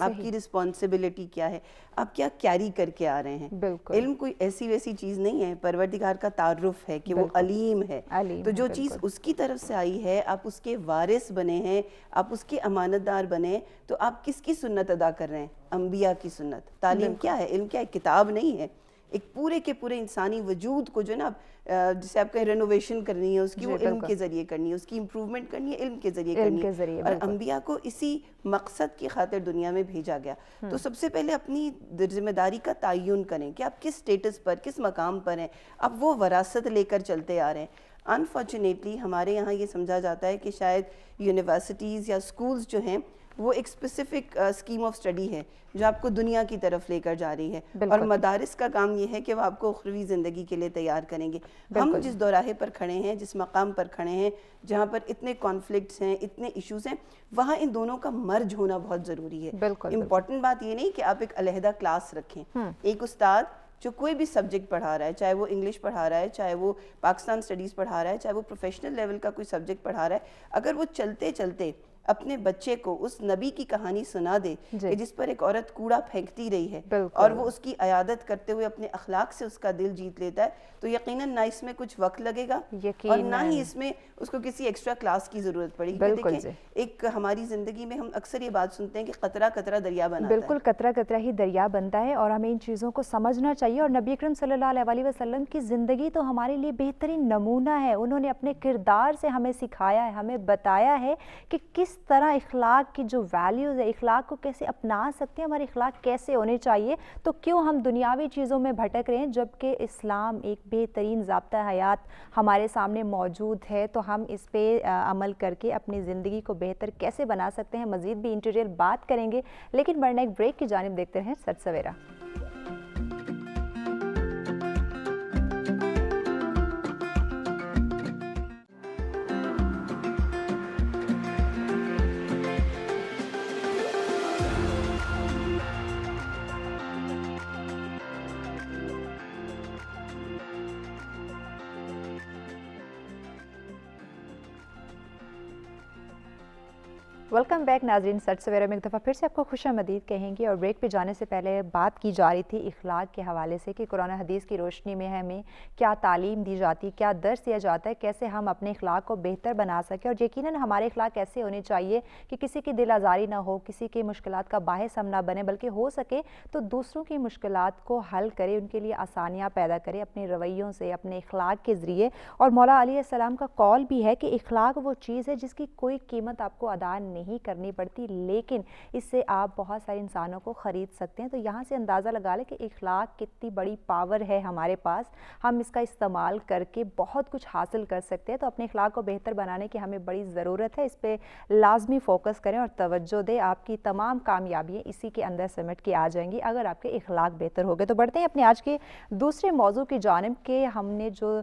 آپ کی رسپانسبلٹی کیا ہے, آپ کیا کیری کر کے آ رہے ہیں. علم کوئی ایسی ویسی چیز نہیں ہے, پروردگار کا تعارف ہے کہ وہ علیم ہے. تو جو چیز اس کی طرف سے آئی ہے, آپ اس کے وارث بنے ہیں, آپ اس کے امانت دار بنے, تو آپ کس کی سنت ادا کر رہے ہیں؟ انبیاء کی سنت. تعلیم کیا ہے؟ علم کیا ہے؟ کتاب نہیں ہے. ایک پورے کے پورے انسانی وجود کو جو ہے نا, جسے آپ کہیں رینوویشن کرنی ہے اس کی, وہ علم کے ذریعے کرنی ہے, اس کی امپروومنٹ کرنی ہے علم کے ذریعے کرنی ہے. اور انبیاء کو اسی مقصد کی خاطر دنیا میں بھیجا گیا. تو سب سے پہلے اپنی ذمہ داری کا تعین کریں کہ آپ کس سٹیٹس پر, کس مقام پر ہیں, آپ وہ وراثت لے کر چلتے آ رہے ہیں. انفارچونیٹلی ہمارے یہاں یہ سمجھا جاتا ہے کہ شاید یونیورسٹیز یا سکولز جو ہیں وہ ایک اسپیسیفک اسکیم آف اسٹڈی ہے جو آپ کو دنیا کی طرف لے کر جا رہی ہے, اور مدارس کا کام یہ ہے کہ وہ آپ کو اخروی زندگی کے لیے تیار کریں گے. ہم جس دوراہے پر کھڑے ہیں, جس مقام پر کھڑے ہیں, جہاں پر اتنے کانفلکٹس ہیں, اتنے ایشوز ہیں, وہاں ان دونوں کا مرج ہونا بہت ضروری ہے. امپورٹنٹ بات یہ نہیں کہ آپ ایک علیحدہ کلاس رکھیں. ایک استاد جو کوئی بھی سبجیکٹ پڑھا رہا ہے, چاہے وہ انگلش پڑھا رہا ہے, چاہے وہ پاکستان اسٹڈیز پڑھا رہا ہے, چاہے وہ پروفیشنل لیول کا کوئی سبجیکٹ پڑھا رہا ہے, اگر وہ چلتے چلتے اپنے بچے کو اس نبی کی کہانی سنا دے کہ جس پر ایک عورت کوڑا پھینکتی رہی ہے اور وہ اس کی عیادت کرتے ہوئے اپنے اخلاق سے اس کا دل جیت لیتا ہے, تو یقیناً نہ اس میں کچھ وقت لگے گا اور نہ ہی اس میں اس کو کسی ایکسٹرا کلاس کی ضرورت پڑے گی. دیکھیں, ایک ہماری زندگی میں ہم اکثر یہ بات سنتے ہیں کہ قطرہ قطرہ دریا بناتا ہے. بالکل, قطرہ قطرہ ہی دریا بنتا ہے, اور ہمیں ان چیزوں کو سمجھنا چاہیے. اور نبی اکرم صلی اللہ علیہ وسلم کی زندگی تو ہمارے لیے بہترین نمونہ ہے. انہوں نے اپنے کردار سے ہمیں سکھایا ہے, ہمیں بتایا ہے کہ کس طرح اخلاق کی جو ویلیوز ہے, اخلاق کو کیسے اپنا سکتے ہیں, ہمارے اخلاق کیسے ہونے چاہیے. تو کیوں ہم دنیاوی چیزوں میں بھٹک رہے ہیں جبکہ اسلام ایک بہترین ضابطہ حیات ہمارے سامنے موجود ہے. تو ہم اس پہ عمل کر کے اپنی زندگی کو بہتر کیسے بنا سکتے ہیں, مزید بھی ان ڈیٹیل بات کریں گے, لیکن ورنہ ایک بریک کی جانب دیکھتے ہیں سچ سویرا. ویلکم بیک ناظرین, سچ سویرا میں ایک دفعہ پھر سے آپ کو خوش آمدید کہیں گے. اور بریک پہ جانے سے پہلے بات کی جا رہی تھی اخلاق کے حوالے سے کہ قرآن حدیث کی روشنی میں ہمیں کیا تعلیم دی جاتی, کیا درس دیا جاتا ہے, کیسے ہم اپنے اخلاق کو بہتر بنا سکیں. اور یقیناً ہمارے اخلاق ایسے ہونے چاہیے کہ کسی کی دل آزاری نہ ہو, کسی کی مشکلات کا باعث ہم نہ بنے, بلکہ ہو سکے تو دوسروں کی مشکلات کو حل کرے, ان کے لیے آسانیاں پیدا کرے اپنے رویوں سے, اپنے اخلاق کے ذریعے. اور مولا علیہ السلام کا قول بھی ہے کہ اخلاق وہ چیز ہے جس کی کوئی قیمت آپ کو ادا نہیں کرنی پڑتی, لیکن اس سے آپ بہت سارے انسانوں کو خرید سکتے ہیں. تو یہاں سے اندازہ لگا لیں کہ اخلاق کتنی بڑی پاور ہے ہمارے پاس, ہم اس کا استعمال کر کے بہت کچھ حاصل کر سکتے ہیں. تو اپنے اخلاق کو بہتر بنانے کی ہمیں بڑی ضرورت ہے, اس پہ لازمی فوکس کریں اور توجہ دیں. آپ کی تمام کامیابیاں اسی کے اندر سمٹ کے آ جائیں گی اگر آپ کے اخلاق بہتر ہو گئے. تو بڑھتے ہیں اپنے آج کے دوسرے موضوع کی جانب کہ ہم نے جو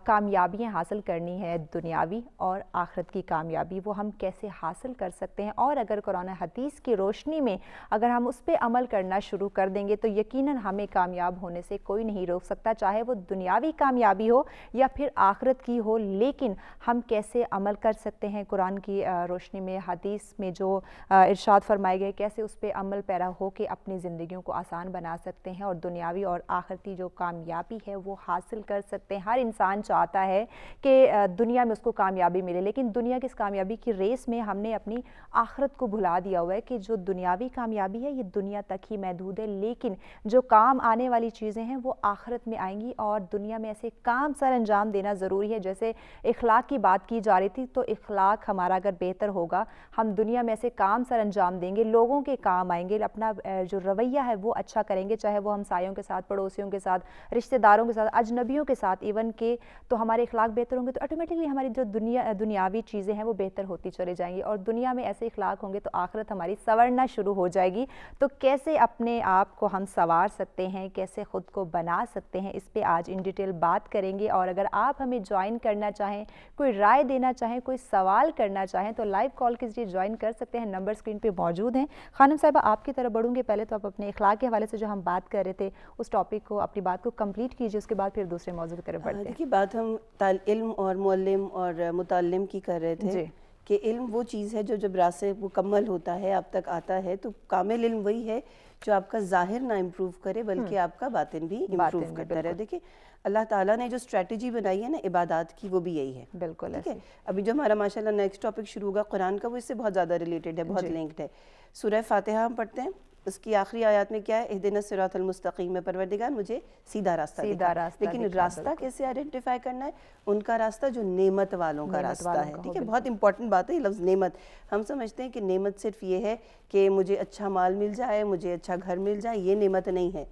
کامیابیاں حاصل کرنی ہے, دنیاوی اور آخرت کی کامیابی, وہ ہم کیسے حاصل کر سکتے ہیں. اور اگر قرآن حدیث کی روشنی میں اگر ہم اس پہ عمل کرنا شروع کر دیں گے تو یقیناً ہمیں کامیاب ہونے سے کوئی نہیں روک سکتا, چاہے وہ دنیاوی کامیابی ہو یا پھر آخرت کی ہو. لیکن ہم کیسے عمل کر سکتے ہیں قرآن کی روشنی میں, حدیث میں جو ارشاد فرمائے گئے, کیسے اس پہ عمل پیرا ہو کے اپنی زندگیوں کو آسان بنا سکتے ہیں اور دنیاوی اور آخرتی جو کامیابی ہے وہ حاصل کر سکتے ہیں. ہر انسان چاہتا ہے کہ دنیا میں اس کو کامیابی ملے, لیکن دنیا کی اس کامیابی کی ریس میں ہم نے اپنی آخرت کو بھلا دیا ہوا ہے کہ جو دنیاوی کامیابی ہے یہ دنیا تک ہی محدود ہے, لیکن جو کام آنے والی چیزیں ہیں وہ آخرت میں آئیں گی. اور دنیا میں ایسے کام سر انجام دینا ضروری ہے, جیسے اخلاق کی بات کی جا رہی تھی, تو اخلاق ہمارا اگر بہتر ہوگا, ہم دنیا میں ایسے کام سر انجام دیں گے, لوگوں کے کام آئیں گے, اپنا جو رویہ ہے وہ اچھا کریں گے, چاہے وہ ہمسایوں کے ساتھ, پڑوسیوں کے ساتھ, رشتہ داروں کے ساتھ, اجنبیوں کے ساتھ ایون کے. تو ہمارے اخلاق بہتر ہوں گے تو آٹومیٹکلی ہماری جو دنیاوی چیزیں ہیں وہ بہتر ہوتی چلے جائیں گی, اور دنیا میں ایسے اخلاق ہوں گے تو آخرت ہماری سنورنا شروع ہو جائے گی. تو کیسے اپنے آپ کو ہم سنوار سکتے ہیں, کیسے خود کو بنا سکتے ہیں, اس پہ آج ان ڈیٹیل بات کریں گے. اور اگر آپ ہمیں جوائن کرنا چاہیں, کوئی رائے دینا چاہیں, کوئی سوال کرنا چاہیں تو لائیو کال کے ذریعے جوائن کر سکتے ہیں, نمبر اسکرین پہ موجود ہیں. خانم صاحبہ آپ کی طرف بڑھوں گے, پہلے تو آپ اپنے اخلاق کے حوالے سے جو ہم بات کر رہے تھے اس ٹاپک کو, اپنی بات کو کمپلیٹ کیجیے, اس کے بعد پھر دوسرے موضوع کی طرف بڑھتے ہیں. دیکھیے, بات ہم علم اور معلم اور متعلم کی کر رہے تھے کہ علم وہ چیز ہے جو جب راہ سے مکمل ہوتا ہے آپ تک آتا ہے تو کامل علم وہی ہے جو آپ کا ظاہر نہ امپروو کرے بلکہ آپ کا باطن بھی امپروو کرتا رہے. دیکھیں اللہ تعالیٰ نے جو اسٹریٹجی بنائی ہے نا عبادات کی وہ بھی یہی ہے. بالکل ٹھیک ہے. ابھی جو ہمارا ماشاءاللہ نیکسٹ ٹاپک شروع ہوگا قرآن کا وہ اس سے بہت زیادہ ریلیٹڈ ہے, بہت لنکڈ ہے. سورہ فاتحہ ہم پڑھتے ہیں, اس کی آخری آیات میں کیا ہے, اہدنا الصراط المستقیم میں پروردگار مجھے سیدھا راستہ دکھا. لیکن راستہ کیسے آئیڈینٹیفائی کرنا ہے, ان کا راستہ جو نعمت والوں کا راستہ ہے. ٹھیک ہے, بہت امپورٹنٹ بات ہے یہ لفظ نعمت. ہم سمجھتے ہیں کہ نعمت صرف یہ ہے کہ مجھے اچھا مال مل جائے, مجھے اچھا گھر مل جائے, یہ نعمت نہیں ہے.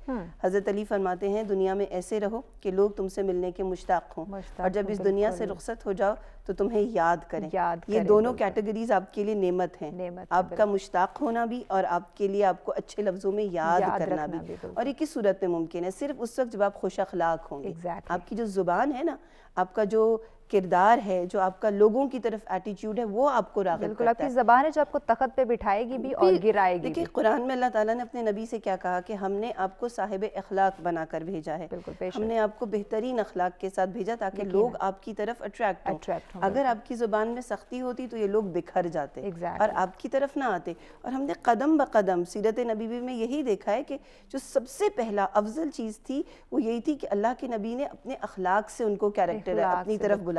حضرت علی فرماتے ہیں دنیا میں ایسے رہو کہ لوگ تم سے ملنے کے مشتاق ہوں, اور جب اس دنیا سے رخصت ہو جاؤ تو تمہیں یاد کریں. یہ دونوں کیٹیگریز آپ کے لیے نعمت ہیں, آپ کا مشتاق ہونا بھی اور آپ کے لیے آپ کو اچھے لفظوں میں یاد کرنا بھی. اور یہ کس صورت میں ممکن ہے, صرف اس وقت جب آپ خوش اخلاق ہوں گے. آپ کی جو زبان ہے نا, آپ کا جو کردار ہے, جو آپ کا لوگوں کی طرف ایٹیٹیوڈ ہے, وہ آپ کو راغب کرتا ہے. آپ کی زبان ہے جو آپ کو تخت پہ بٹھائے گی بھی اور گرائے گی. دیکھیں قرآن میں اللہ تعالیٰ نے اپنے نبی سے کیا کہا کہ ہم نے آپ کو صاحب اخلاق بنا کر بھیجا ہے, ہم نے آپ کو بہترین اخلاق کے ساتھ بھیجا تاکہ لوگ آپ کی طرف اٹریکٹ ہوں. اگر آپ کی زبان میں سختی ہوتی تو یہ لوگ بکھر جاتے اور آپ کی طرف نہ آتے. اور ہم نے قدم بقدم سیرت نبوی میں یہی دیکھا ہے کہ جو سب سے پہلا افضل چیز تھی وہ یہی تھی کہ اللہ کے نبی نے اپنے اخلاق سے ان کو کیریکٹر اپنی طرف بلایا.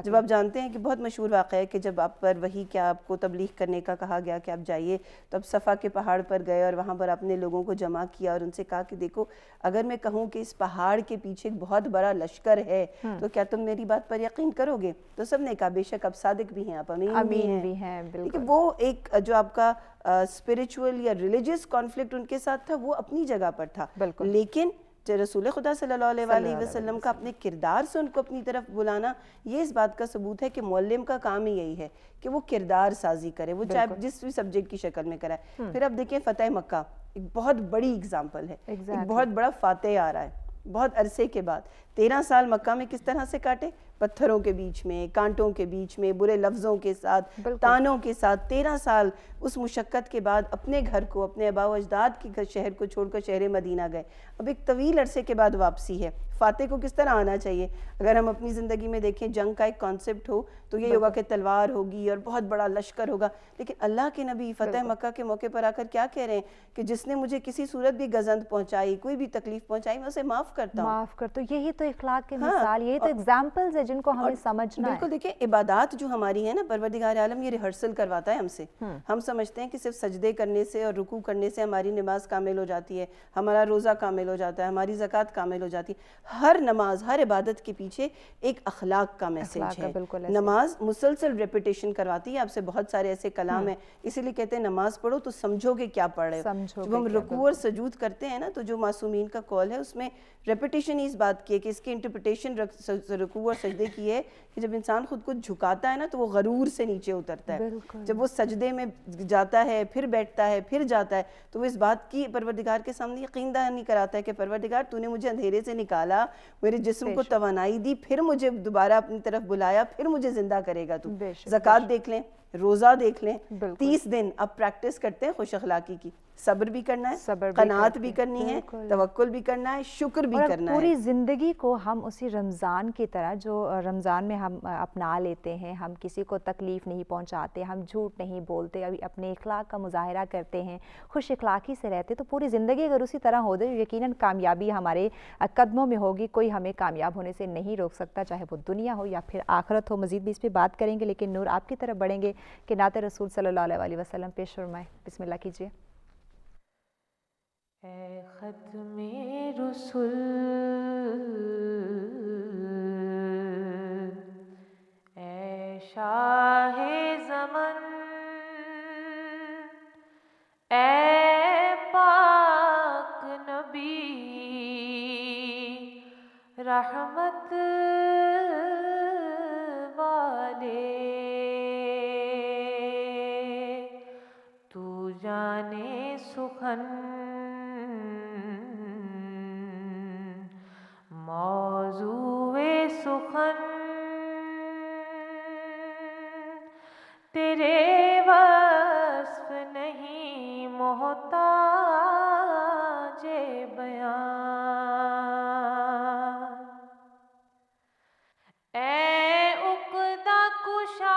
جب آپ جانتے ہیں کہ بہت مشہور واقعہ ہے کہ جب آپ پر وہی کیا آپ کو تبلیغ کرنے کا کہا گیا کہ آپ جائیے, تو آپ صفا کے پہاڑ پر گئے اور وہاں پر آپ نے لوگوں کو جمع کیا اور ان سے کہا کہ دیکھو اگر میں کہوں کہ اس پہاڑ کے پیچھے ایک بہت بڑا لشکر ہے تو کیا تم میری بات پر یقین کرو گے؟ تو سب نے کہا بے شک آپ صادق بھی ہیں, آپ امین بھی ہیں. لیکن وہ ایک جو آپ کا اسپریچول یا ریلیجیس کانفلکٹ ان کے ساتھ تھا وہ اپنی جگہ پر تھا, لیکن رسول خدا صلی اللہ علیہ وسلم کا اپنے کردار سے ان کو اپنی طرف بلانا, یہ اس بات کا ثبوت ہے کہ معلم کا کام ہی یہی ہے کہ وہ کردار سازی کرے, وہ چاہے جس بھی سبجیکٹ کی شکل میں کرائے. پھر اب دیکھیں فتح مکہ ایک بہت بڑی اگزامپل ہے, ایک بہت بڑا فاتح آ رہا ہے بہت عرصے کے بعد. 13 سال مکہ میں کس طرح سے کاٹے, پتھروں کے بیچ میں, کانٹوں کے بیچ میں, برے لفظوں کے ساتھ, تانوں کے ساتھ. 13 سال اس مشقت کے بعد اپنے گھر کو, اپنے آباء و اجداد کے شہر کو چھوڑ کر شہر مدینہ گئے. اب ایک طویل عرصے کے بعد واپسی ہے. فاتح کو کس طرح آنا چاہیے؟ اگر ہم اپنی زندگی میں دیکھیں جنگ کا ایک کانسیپٹ ہو تو یہ ہوگا کہ تلوار ہوگی اور بہت بڑا لشکر ہوگا. لیکن اللہ کے نبی فتح مکہ کے موقع پر آ کر کیا کہہ رہے ہیں کہ جس نے مجھے کسی صورت بھی گزند پہنچائی, کوئی بھی تکلیف پہنچائی, میں اسے معاف کرتا ہوں. معاف کرتا ہوں. یہی تو اخلاق کی مثال, یہی تو ایگزامپلز ہیں جن کو ہمیں سمجھنا ہے. بالکل. دیکھیں عبادات جو ہماری ہیں نا, پروردگار عالم یہ ریہرسل کرواتا ہے ہم سے. ہم سمجھتے ہیں کہ صرف سجدے کرنے سے اور رکوع کرنے سے ہماری نماز کامل ہو جاتی ہے, ہمارا روزہ کامل ہو جاتا ہے, ہماری زکوٰۃ کامل ہو جاتی ہے. ہر نماز, ہر عبادت کے پیچھے ایک اخلاق کا میسیج ہے. نماز مسلسل ریپیٹیشن کرواتی ہے آپ سے. بہت سارے ایسے کلام ہیں, اسی لیے کہتے ہیں نماز پڑھو تو سمجھو گے کیا پڑھ رہے ہو. جب ہم رکوع اور سجود کرتے ہیں نا تو جو معصومین کا قول ہے اس میں ریپیٹیشن اس بات کی ہے کہ اس کی انٹرپریٹیشن رکوع اور سجدے کی ہے کہ جب انسان خود کو جھکاتا ہے نا تو وہ غرور سے نیچے اترتا ہے. جب وہ سجدے میں جاتا ہے, پھر بیٹھتا ہے, پھر جاتا ہے, تو وہ اس بات کی پروردگار کے سامنے یقین دہانی کراتا ہے کہ پروردگار تو نے مجھے اندھیرے سے نکالا, میرے جسم کو توانائی دی, پھر مجھے دوبارہ اپنی طرف بلایا, پھر مجھے زندہ کرے گا تو. زکوٰۃ دیکھ لیں, روزہ دیکھ لیں, 30 دن اب پریکٹس کرتے ہیں خوش اخلاقی کی. صبر بھی کرنا ہے, قناعت بھی کرنی ہے, توکل بھی کرنا ہے, شکر بھی کرنا ہے. پوری زندگی کو ہم اسی رمضان کی طرح جو رمضان میں ہم اپنا لیتے ہیں, ہم کسی کو تکلیف نہیں پہنچاتے, ہم جھوٹ نہیں بولتے, ابھی اپنے اخلاق کا مظاہرہ کرتے ہیں, خوش اخلاقی سے رہتے, تو پوری زندگی اگر اسی طرح ہو جائے یقیناً کامیابی ہمارے قدموں میں ہوگی. کوئی ہمیں کامیاب ہونے سے نہیں روک سکتا, چاہے وہ دنیا ہو یا پھر آخرت ہو. مزید بھی اس پہ بات کریں گے, لیکن نور آپ کی طرف بڑھیں گے کہ نعت رسول صلی اللہ علیہ وسلم پیش فرمائیں. بسم اللہ کیجیے. اے ختم رسل, اے شاہ زمن, اے پاک نبی, رحمت والے, تو جانے سخن موضوع سخن, تیرے وصف نہیں محتاج بیان. اے عقدہ کشا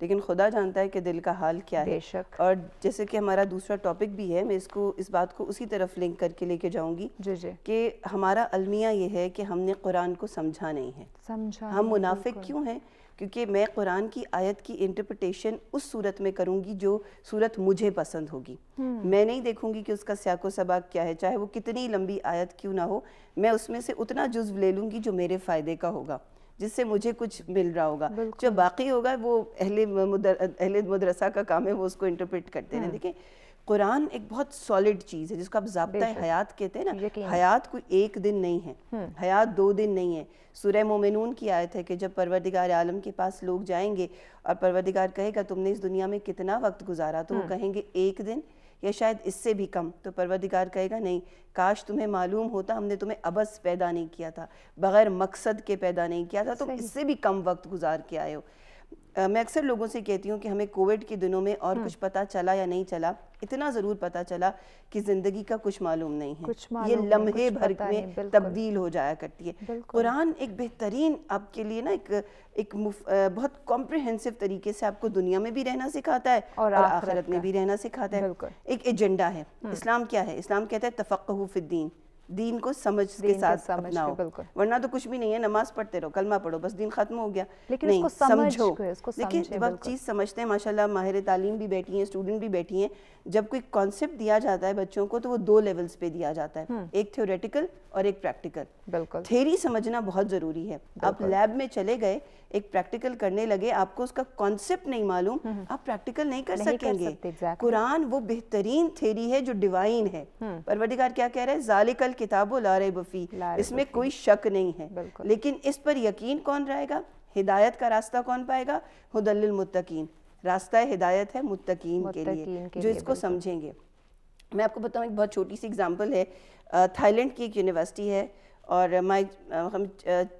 لیکن خدا جانتا ہے کہ دل کا حال کیا ہے. اور جیسے کہ ہمارا دوسرا ٹاپک بھی ہے, میں اس بات کو اسی طرف لنک کر کے لے کے جاؤں گی کہ ہمارا المیہ یہ ہے کہ ہم نے قرآن کو سمجھا نہیں ہے. ہم منافق کیوں ہیں؟ کیونکہ میں قرآن کی آیت کی انٹرپریٹیشن اس صورت میں کروں گی جو صورت مجھے پسند ہوگی. میں نہیں دیکھوں گی کہ اس کا سیاق و سباق کیا ہے, چاہے وہ کتنی لمبی آیت کیوں نہ ہو, میں اس میں سے اتنا جزو لے لوں گی جو میرے فائدے کا ہوگا, جس سے مجھے کچھ مل رہا ہوگا. جو باقی ہوگا وہ اہل مدرسہ کا کام ہے, وہ اس کو انٹرپریٹ کرتے ہیں. دیکھیں قرآن ایک بہت سالڈ چیز ہے جس کو آپ ضابطۂ حیات کہتے ہیں نا. حیات کوئی ایک دن نہیں ہے, حیات 2 دن نہیں ہے. سورہ مومنون کی آیت ہے کہ جب پروردگار عالم کے پاس لوگ جائیں گے اور پروردگار کہے گا تم نے اس دنیا میں کتنا وقت گزارا, تو وہ کہیں گے 1 دن یا شاید اس سے بھی کم. تو پروردگار کہے گا نہیں, کاش تمہیں معلوم ہوتا ہم نے تمہیں عبث پیدا نہیں کیا تھا, بغیر مقصد کے پیدا نہیں کیا تھا, تم اس سے بھی کم وقت گزار کے آئے ہو. میں اکثر لوگوں سے کہتی ہوں کہ ہمیں کووڈ کے دنوں میں اور کچھ پتہ چلا یا نہیں چلا, اتنا ضرور پتہ چلا کہ زندگی کا کچھ معلوم نہیں ہے, یہ لمحے بھر میں تبدیل ہو جایا کرتی ہے. قرآن ایک بہترین آپ کے لیے نا ایک بہت کمپریہنسو طریقے سے آپ کو دنیا میں بھی رہنا سکھاتا ہے اور آخرت میں بھی رہنا سکھاتا ہے. ایک ایجنڈا ہے. اسلام کیا ہے؟ اسلام کہتا ہے تفقہوا فی الدین, دین کو سمجھ کے ساتھ اپناؤ, ورنہ تو کچھ بھی نہیں ہے. نماز پڑھتے رہو, کلمہ پڑھو, بس دین ختم ہو گیا. نہیں, سمجھو. لیکن جب آپ چیز سمجھتے ہیں, ماشاءاللہ ماہر تعلیم بھی بیٹھی ہیں, اسٹوڈنٹ بھی بیٹھی ہیں, جب کوئی کانسیپٹ دیا جاتا ہے بچوں کو تو وہ 2 لیولز پہ دیا جاتا ہے, ایک تھیوریٹیکل اور ایک پریکٹیکل. تھیوری سمجھنا بہت ضروری ہے. آپ لیب میں چلے گئے, ایک پریکٹیکل کرنے لگے, آپ کو اس کا کانسیپٹ نہیں معلوم, آپ پریکٹیکل نہیں کر سکیں گے. قرآن وہ بہترین تھیوری ہے جو ڈیوائن ہے. پروردگار کیا کہہ رہا ہے؟ ذالک الکتاب لا ریب فیہ, اس میں کوئی شک نہیں ہے. لیکن اس پر یقین کون رہے گا؟ ہدایت کا راستہ کون پائے گا؟ ھدی للمتقین, راستہ ہدایت ہے متقین کے لیے جو اس کو سمجھیں گے. میں آپ کو بتاؤں, ایک بہت چھوٹی سی اگزامپل ہے. تھائی لینڈ کی ایک یونیورسٹی ہے اور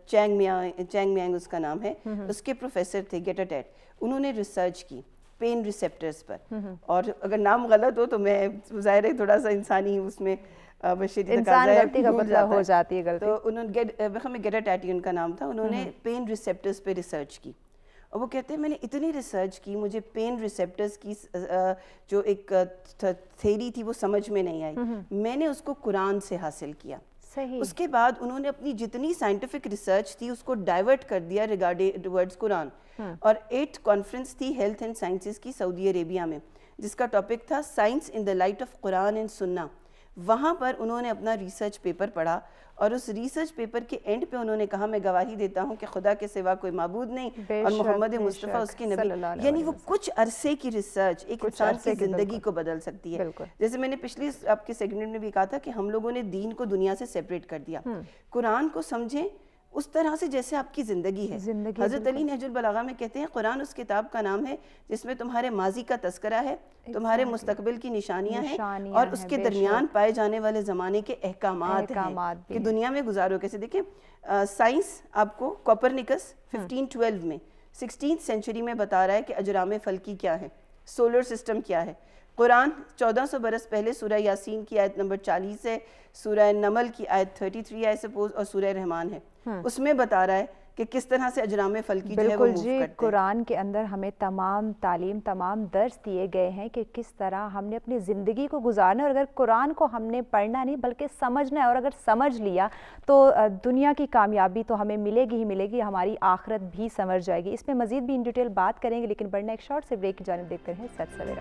چینگ میانگ اس کا نام ہے, اس کے پروفیسر تھے گیٹاٹیٹ. انہوں نے ریسرچ کی پین ریسیپٹرز پر, اور اگر نام غلط ہو تو میں ظاہر ہے تھوڑا سا انسانی اس میں انسان غلطی کا مطلب ہو جاتی ہے غلطی. تو انہوں نے گیٹاٹیٹ ان کا نام تھا, انہوں نے پین ریسیپٹرز پہ ریسرچ کی. اور وہ کہتے ہیں میں نے اتنی ریسرچ کی, مجھے پین ریسیپٹرز کی جو ایک تھیری تھی وہ سمجھ میں نہیں آئی. میں نے اس کو قرآن سے حاصل کیا. اس کے بعد انہوں نے اپنی جتنی سائنٹیفک ریسرچ تھی اس کو ڈائیورٹ کر دیا ریگارڈنگ قرآن. اور 8th کانفرنس تھی ہیلتھ اینڈ سائنسز کی سعودی عربیہ میں, جس کا ٹاپک تھا science in the light of Quran and سنہ. وہاں پر انہوں نے اپنا ریسرچ پیپر پڑھا اور اس ریسرچ پیپر کے اینڈ پہ انہوں نے کہا میں گواہی دیتا ہوں کہ خدا کے سوا کوئی معبود نہیں اور محمد مصطفیٰ اس کے نبی. یعنی وہ کچھ عرصے کی ریسرچ ایک انسان کی زندگی کو بدل سکتی ہے. جیسے میں نے پچھلی آپ کے سیگمنٹ میں بھی کہا تھا کہ ہم لوگوں نے دین کو دنیا سے سیپریٹ کر دیا. قرآن کو سمجھیں اس طرح سے جیسے آپ کی زندگی ہے. حضرت علی نہج البلاغہ میں کہتے ہیں قرآن اس کتاب کا نام ہے جس میں تمہارے ماضی کا تذکرہ ہے, تمہارے مستقبل کی نشانیاں ہیں, اور اس کے درمیان پائے جانے والے زمانے کے احکامات ہیں کہ دنیا میں گزارو کیسے. دیکھیں سائنس آپ کو کوپرنیکس 1512 میں 16th سینچری میں بتا رہا ہے کہ اجرام فلکی کیا ہے, سولر سسٹم کیا ہے. قرآن 1400 برس پہلے سورہ یاسین کی آیت نمبر 40 ہے, سورہ نمل کی آیت 33 ہے سپوز, اور سورہ رحمان ہے, اس میں بتا رہا ہے کہ کس طرح سے اجرام فلکی جو ہے وہ موو کرتے ہیں. قرآن کے اندر ہمیں تمام تعلیم, تمام درس دیے گئے ہیں کہ کس طرح ہم نے اپنی زندگی کو گزارنا ہے. اور اگر قرآن کو ہم نے پڑھنا نہیں بلکہ سمجھنا ہے, اور اگر سمجھ لیا تو دنیا کی کامیابی تو ہمیں ملے گی ہی ملے گی, ہماری آخرت بھی سمجھ جائے گی. اس میں مزید بھی ان ڈیٹیل بات کریں گے, لیکن بڑھنا ایک شارٹ سے بریک کی جانب دیکھتے ہیں سچ سویرا.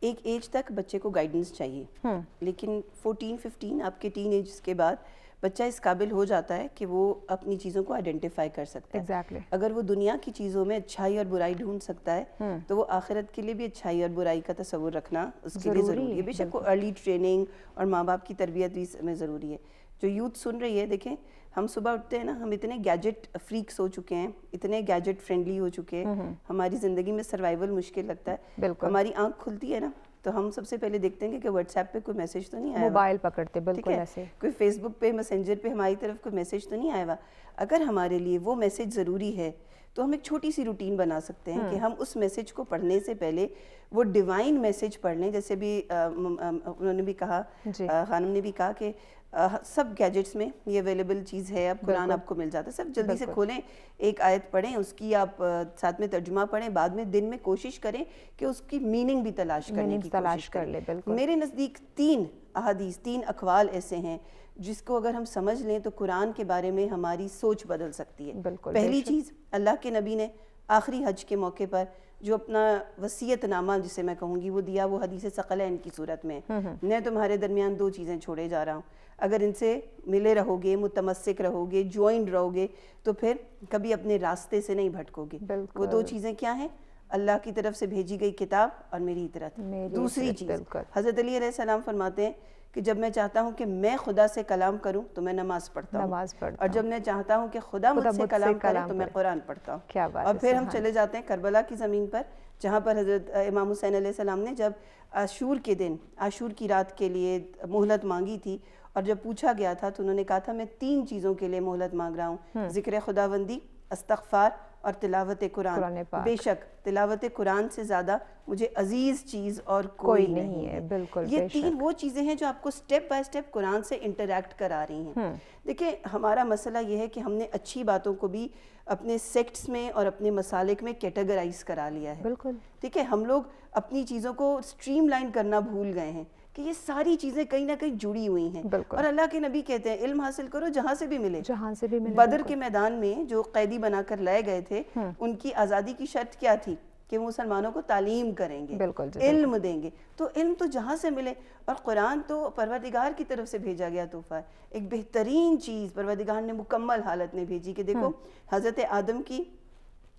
ایک ایج تک بچے کو گائیڈنس چاہیے، لیکن 14-15 آپ کے ٹین ایج کے بعد بچہ اس قابل ہو جاتا ہے کہ وہ اپنی چیزوں کو آئیڈینٹیفائی کر سکتا ہے. اگر وہ دنیا کی چیزوں میں اچھائی اور برائی ڈھونڈ سکتا ہے تو وہ آخرت کے لیے بھی اچھائی اور برائی کا تصور رکھنا اس کے لیے ضروری ہے. بے شک وہ ارلی ٹریننگ اور ماں باپ کی تربیت بھی اس میں ضروری ہے. جو یوتھ سن رہی ہے، دیکھیں ہم صبح اٹھتے ہیں نا، ہم اتنے گیجٹ فریکس ہو چکے ہیں، اتنے گیجٹ فرینڈلی ہو چکے ہیں، ہماری زندگی میں سروائیول مشکل لگتا ہے. ہماری آنکھ کھلتی ہے نا تو ہم سب سے پہلے دیکھتے ہیں کہ واٹس ایپ پہ کوئی میسج تو نہیں آیا، موبائل پکڑتے بالکل ایسے، کوئی فیس بک پہ میسنجر پہ ہماری طرف کوئی میسج تو نہیں آیا ہوا. اگر ہمارے لیے وہ میسج ضروری ہے تو ہم ایک چھوٹی سی روٹین بنا سکتے ہیں کہ ہم اس میسج کو پڑھنے سے پہلے وہ ڈیوائن میسج پڑھ لیں. جیسے بھی انہوں نے بھی کہا، خانم نے بھی کہا کہ سب گیجٹس میں یہ اویلیبل چیز ہے، اب قرآن آپ کو مل جاتا ہے، سب جلدی سے کھولیں، ایک آیت پڑھیں، اس کی آپ ساتھ میں ترجمہ پڑھیں، بعد میں دن میں کوشش کریں کہ اس کی میننگ بھی تلاش کرنے کی کوشش کریں. میرے نزدیک 3 احادیث، 3 اقوال ایسے ہیں جس کو اگر ہم سمجھ لیں تو قرآن کے بارے میں ہماری سوچ بدل سکتی ہے. پہلی چیز، اللہ کے نبی نے آخری حج کے موقع پر جو اپنا وصیت نامہ جسے میں کہوں گی وہ دیا، وہ حدیث ثقلین کی صورت میں، میں تمہارے درمیان 2 چیزیں چھوڑے جا رہا ہوں، اگر ان سے ملے رہو گے، متمسک رہو گے، جوائنڈ رہو گے تو پھر کبھی اپنے راستے سے نہیں بھٹکو گے. وہ 2 چیزیں کیا ہیں؟ اللہ کی طرف سے بھیجی گئی کتاب اور میری اطاعت. دوسری چیز، حضرت علی علیہ السلام فرماتے ہیں کہ جب میں چاہتا ہوں کہ میں خدا سے کلام کروں تو میں نماز پڑھتا ہوں، اور جب میں چاہتا ہوں کہ خدا مجھ سے کلام کرے تو میں قرآن پڑھتا ہوں. اور پھر ہم چلے جاتے ہیں کربلا کی زمین پر، جہاں پر حضرت امام حسین علیہ السلام نے جب عاشور کے دن، عاشور کی رات کے لیے مہلت مانگی تھی، اور جب پوچھا گیا تھا تو انہوں نے کہا تھا میں 3 چیزوں کے لیے مہلت مانگ رہا ہوں، ذکر خداوندی، استغفار اور تلاوت قرآن. بے شک تلاوت قرآن سے زیادہ مجھے عزیز چیز اور کوئی نہیں ہے. یہ 3 وہ چیزیں ہیں جو آپ کو سٹیپ بائی سٹیپ قرآن سے انٹریکٹ کرا رہی ہیں. دیکھیں ہمارا مسئلہ یہ ہے کہ ہم نے اچھی باتوں کو بھی اپنے سیکٹس میں اور اپنے مسالک میں کیٹیگرائز کرا لیا ہے. ٹھیک ہے، ہم لوگ اپنی چیزوں کو اسٹریم لائن کرنا بھول گئے ہیں کہ یہ ساری چیزیں کہیں نہ کہیں جڑی ہوئی ہیں. اور اللہ کے نبی کہتے ہیں علم حاصل کرو جہاں سے بھی ملے. بدر کے میدان میں جو قیدی بنا کر لائے گئے تھے، ان کی آزادی کی شرط کیا تھی؟ کہ وہ مسلمانوں کو تعلیم کریں گے، علم دیں گے. تو علم تو جہاں سے ملے، اور قرآن تو پروردگار کی طرف سے بھیجا گیا تحفہ ہے، ایک بہترین چیز پروردگار نے مکمل حالت میں بھیجی کہ دیکھو حضرت آدم کی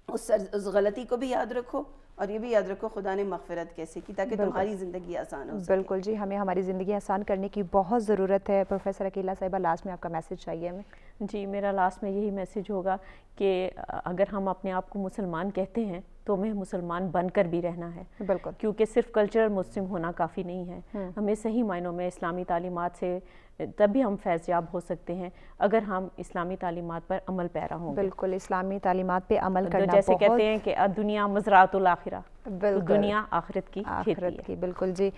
اس غلطی کو بھی یاد رکھو، اور یہ بھی یاد رکھو خدا نے مغفرت کیسے کی تاکہ تمہاری زندگی آسان ہو سکے. بالکل جی، ہمیں ہماری زندگی آسان کرنے کی بہت ضرورت ہے. پروفیسر عقیلہ صاحبہ، لاسٹ میں آپ کا میسیج چاہیے ہمیں. جی، میرا لاسٹ میں یہی میسیج ہوگا کہ اگر ہم اپنے آپ کو مسلمان کہتے ہیں تو ہمیں مسلمان بن کر بھی رہنا ہے. بالکل، کیونکہ صرف کلچرل مسلم ہونا کافی نہیں ہے. ہمیں صحیح معنوں میں اسلامی تعلیمات سے تبھی ہم فیض یاب ہو سکتے ہیں اگر ہم اسلامی تعلیمات پر عمل پیرا ہوں. بالکل، اسلامی تعلیمات پہ عمل کرنا، جیسے کہتے ہیں کہ دنیا مزرعۃ الاخرہ، دنیا آخرت کی کھیتی ہے. بالکل جی.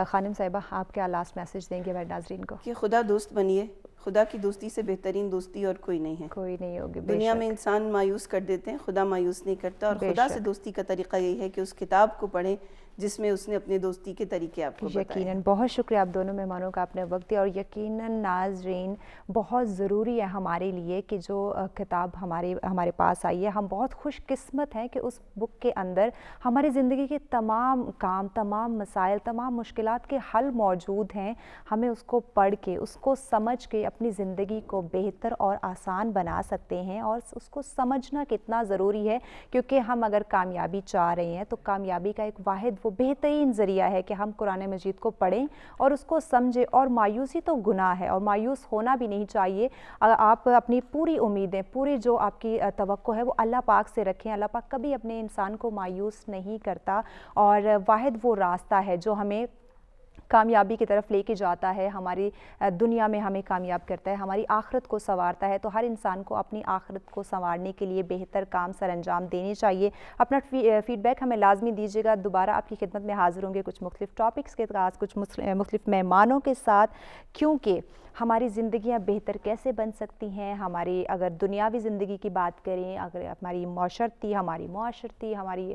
خانم صاحبہ، آپ کیا لاسٹ میسیج دیں گے ہمارے ناظرین کو؟ کہ خدا دوست بنیے، خدا کی دوستی سے بہترین دوستی اور کوئی نہیں ہے. کوئی نہیں ہوگی. دنیا میں انسان مایوس کر دیتے ہیں، خدا مایوس نہیں کرتا. اور خدا سے دوستی کا طریقہ یہی ہے کہ اس کتاب کو پڑھیں جس میں اس نے اپنے دوستی کے طریقے آپ کو بتائے. یقیناً بہت شکریہ آپ دونوں مہمانوں کا اپنے وقت دیا. اور یقیناً ناظرین بہت ضروری ہے ہمارے لیے کہ جو کتاب ہمارے پاس آئی ہے، ہم بہت خوش قسمت ہیں کہ اس بک کے اندر ہماری زندگی کے تمام کام، تمام مسائل، تمام مشکلات کے حل موجود ہیں. ہمیں اس کو پڑھ کے، اس کو سمجھ کے اپنی زندگی کو بہتر اور آسان بنا سکتے ہیں. اور اس کو سمجھنا کتنا ضروری ہے، کیونکہ ہم اگر کامیابی چاہ رہے ہیں تو کامیابی کا ایک واحد وہ بہترین ذریعہ ہے کہ ہم قرآن مجید کو پڑھیں اور اس کو سمجھیں. اور مایوسی تو گناہ ہے اور مایوس ہونا بھی نہیں چاہیے. آپ اپنی پوری امیدیں، پوری جو آپ کی توقع ہے وہ اللہ پاک سے رکھیں. اللہ پاک کبھی اپنے انسان کو مایوس نہیں کرتا، اور واحد وہ راستہ ہے جو ہمیں کامیابی کی طرف لے کے جاتا ہے، ہماری دنیا میں ہمیں کامیاب کرتا ہے، ہماری آخرت کو سنوارتا ہے. تو ہر انسان کو اپنی آخرت کو سنوارنے کے لیے بہتر کام سر انجام دینے چاہیے. اپنا فیڈ بیک ہمیں لازمی دیجیے گا. دوبارہ آپ کی خدمت میں حاضر ہوں گے کچھ مختلف ٹاپکس کے ساتھ، کچھ مختلف مہمانوں کے ساتھ، کیونکہ ہماری زندگیاں بہتر کیسے بن سکتی ہیں. ہماری اگر دنیاوی زندگی کی بات کریں، اگر ہماری معاشرتی، ہماری